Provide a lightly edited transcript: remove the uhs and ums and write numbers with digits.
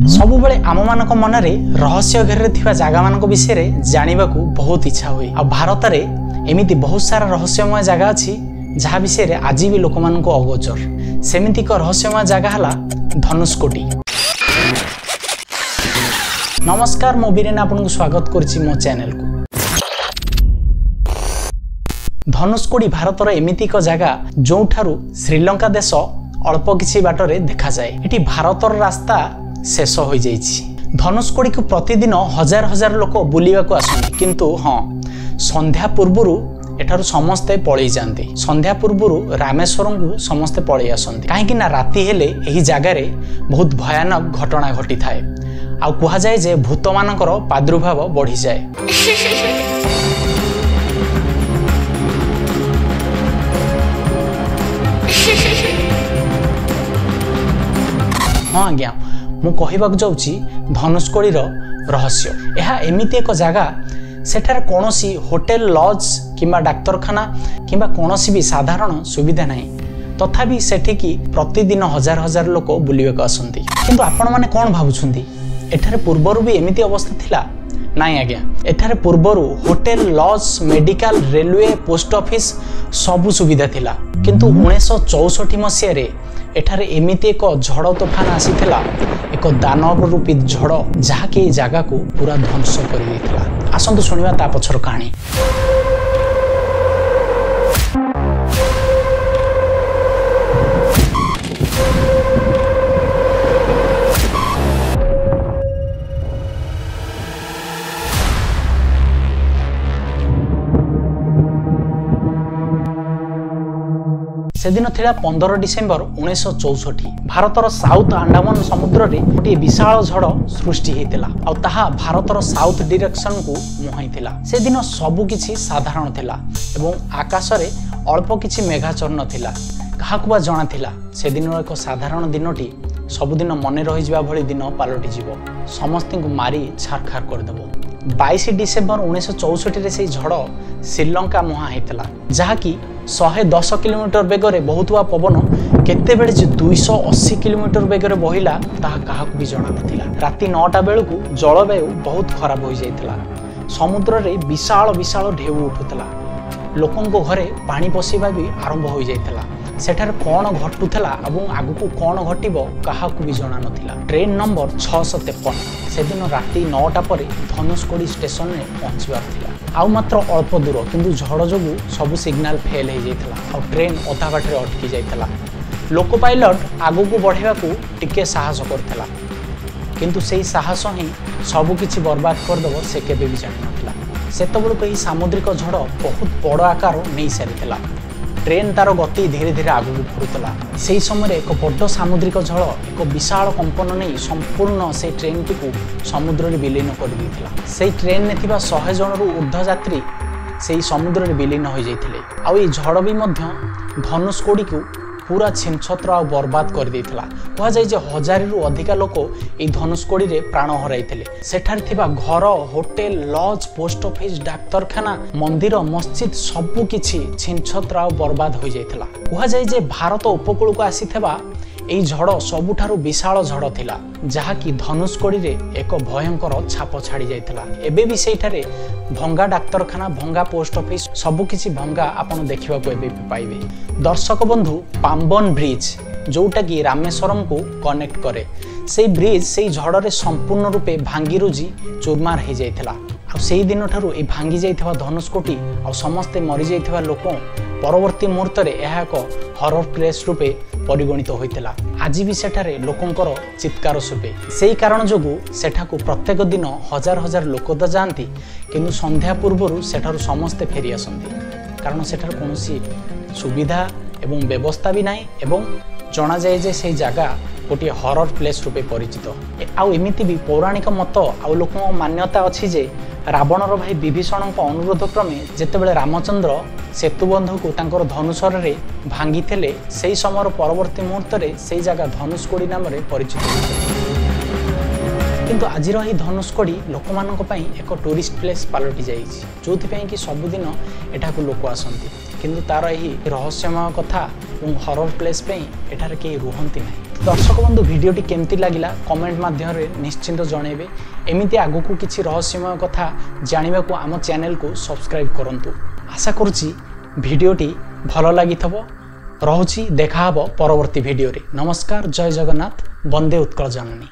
सब बेले आम मान मनरे रहस्य घेर थिबा जागा मानक विषय जानिबा को बहुत इच्छा हुए। आ भारत में एमिति बहुत सारा रहस्यमय जगह अच्छी जहाँ विषय आज भी लोक मान अगोचर। सेमिति एक रहस्यमय जगह है धनुषकोटी। नमस्कार, मो बीरेन आपको स्वागत करुच्ची मो चैनल को। धनुषकोटी भारतर एमिति एक जगह जो श्रीलंका देश अल्प किसी बाटरे देखा जाए। एटी भारतर रास्ता शेष हो जाइछि। धनुषकोटी को प्रतिदिन हजार हजार लोक बुलिबा को आसंती, किंतु हाँ संध्या पूर्वरु एठारु समस्ते पळै जांती। संध्या पूर्वरु रामेश्वरम को समस्ते पळै आसंती, काहेकि ना राति हेले एही जागा रे बहुत भयानक घटना घटी थाए। आ कुहा जाए जे भूत मानकर प्रादुर्भाव बढ़ी जाए। हाँ आज्ञा, मु कहबाक जाउची धनुषकोटी रहस्य। यह एमिति एक जगह सेठार कौनसी होटेल, लॉज किंबा डाक्तरखाना किंबा कौनसी भी साधारण सुविधा नहीं, तथापि सेठिकी प्रतिदिन हजार हजार लोक बुलिबाक आसंती। किंतु आपण माने कोन भाबुछंती एठारे पूर्वरु भी एमिति अवस्था थिला? नाई आज्ञा, एठारे पूर्वरु hotel, lodge, medical, railway, post office सबु सुविधा थिला। किंतु 1964 मसीह रे एठारे एमिति एक झड़ तोफान आसीथिला, एक दानव रूपी झड़ जहाँकि जगह को पूरा ध्वंस कर देथिला। आसंतु सुनिबा ता पछर कहानी। से दिन थिला 15 डिसेम्बर 1964। भारतर साउथ अंडमान समुद्र रे गोटे विशाल झड़ सृष्टि हेतिला आ ताहा भारतर साउथ डायरेक्शन को मुहाइतिला। से दिन सबु किछि साधारण थिला एवं आकाश रे अल्प किछि मेघाचरण थिला। काहाकु बा जणा थिला से दिन एक साधारण दिनटी सबुदिन मने रहि जिबा भली दिन पालटि जिवो, समस्त को मारी छारखार कर देबो। 22 डिसेम्बर 1964 रे से झड़ श्रीलंका मुहा हेतिला, जहाँकि 110 किलोमीटर बेगरे बहुतवा पवन केतेबेले जे 280 किलोमीटर बेगरे बहिला ताहा काहाकु भी जणा नथिला। राति 9टा बेलकु जलवायु बहुत खराब हो जाइतिला। समुद्र रे विशाल विशाल ढेउ उठुतला। लोकंको घरे पानी पसिबा भी आरंभ हो जाइतिला। सेठार कौन घटुला और आगु कौन घटब काहाकु भी जणा नथिला। ट्रेन नंबर 653 से दिन राति 9टा पर धनुषकोटी स्टेशन में पहुंचबार थिला। आउ मात्र अल्प दूर, किंतु झड़ जोगु सब सिग्नाल फेल हो जाइतिला और ट्रेन अधा बाटे अटकी जाइतिला। लोको पायलट आगु को बढ़ेबा को टिके साहस करथिला, किंतु सेही साहस ही सब किछि बर्बाद कर देबो से केबे भी जानि नथिला। सेतबेलु कही सामुद्रिक झड़ बहुत बड़ आकार नहीं सारिथिला। ट्रेन तार गति धीरे धीरे आगु फुरुतला। से समय एक बड़ सामुद्रिक झड़ एक विशाल कंपन नहीं संपूर्ण से ट्रेन टी को समुद्र में विलीन कर देथिला। से ट्रेन में थिबा 100 जनरू ऊर्ध्व यात्री से समुद्र में विलीन हो जाइथिले। आ ई झड़ भी मध्य धनुषकोटी को पूरा छिनछत्र आ बर्बाद कर देथिला। कहा जाय जे 1000 रु अधिक लोक ई धनुषकोटी रे प्राण हराइथिले। सेठार थिबा घर, होटेल, लॉज, पोस्ट ऑफिस, डाक्तरखाना, मंदिर, मस्जिद सबु किछि छिनछत्र आ बर्बाद हो जाइथिला। कहा जाय जे भारत उपकूल को आसीथिबा एई झड़ सबुठारु विशाल झड़ थिला, जहा कि धनुषकोटी रे एक भयंकर छाप छाड़ी जाइथिला। एबे भी सेठारे भंगा डाक्तरखाना, भंगा पोस्ट ऑफिस सबु किछि भंगा आपण देखिबा को एबे पाइबे। दर्शक बंधु, पाम्बन ब्रिज जोटा कि रामेश्वरम को कनेक्ट करे, से ब्रिज से झड़ रे संपूर्ण रूपे भांगी रुजी चूरमार हो जाइथिला। आ सेही दिन ठारू ए भांगी जाइथिबा धनुषकोटी आ समस्ते मरि जाइथिबा लोक परवर्ती मुहूर्त रे एहा एक हॉरर प्लेस रूपे परिगणित होइतिला। आज भी सेठारे लोकंकर चित्कार सुबे। सेही कारण जोगु सेठाकु प्रत्येक दिन हजार हजार लोक तो जाती, किंतु संध्या पूर्वरु सेठारु समस्ते फेरी आसंती, कारण सेठार कोनोसी सुविधा एवं व्यवस्था भी नाही एवं जना जाए जे से जगह गोटे हॉरर प्लेस रूपे परिचित। आउ एमिति भी पौराणिक मत आउ लोक मान्यता अछि जे रावणर भाई विभीषण अनुरोध क्रमे जेतेबेले रामचंद्र सेतुबंध को तांकर धनुषर रे भांगी थे, से समय परवर्ती मुहूर्त रे से जगह धनुषकोटी नाम रे परिचित। किंतु आज ही धनुषकोटी लोक मानक पई एक टूरिस्ट प्लेस पलटि जाइछि, जोथि कि सबुदिन एठाकु लोक आसंती, किंतु तार यही रहस्यमय कथा और हॉरर प्लेस पे एठार के रुहंती नहीं। दर्शक बंधु भिडियोटी केमती लगिला कमेंट माध्यम निश्चिंत जनइबे। एमिति आगुकू किछि रहस्यमय कथा जानिबा को आम चैनल को सब्सक्राइब करंतु। आशा करूची भिडियोटी भल लागिथबो। रहुची देखा हबो परवर्ती भिडियो रे। नमस्कार, जय जगन्नाथ, वंदे उत्कल जननी।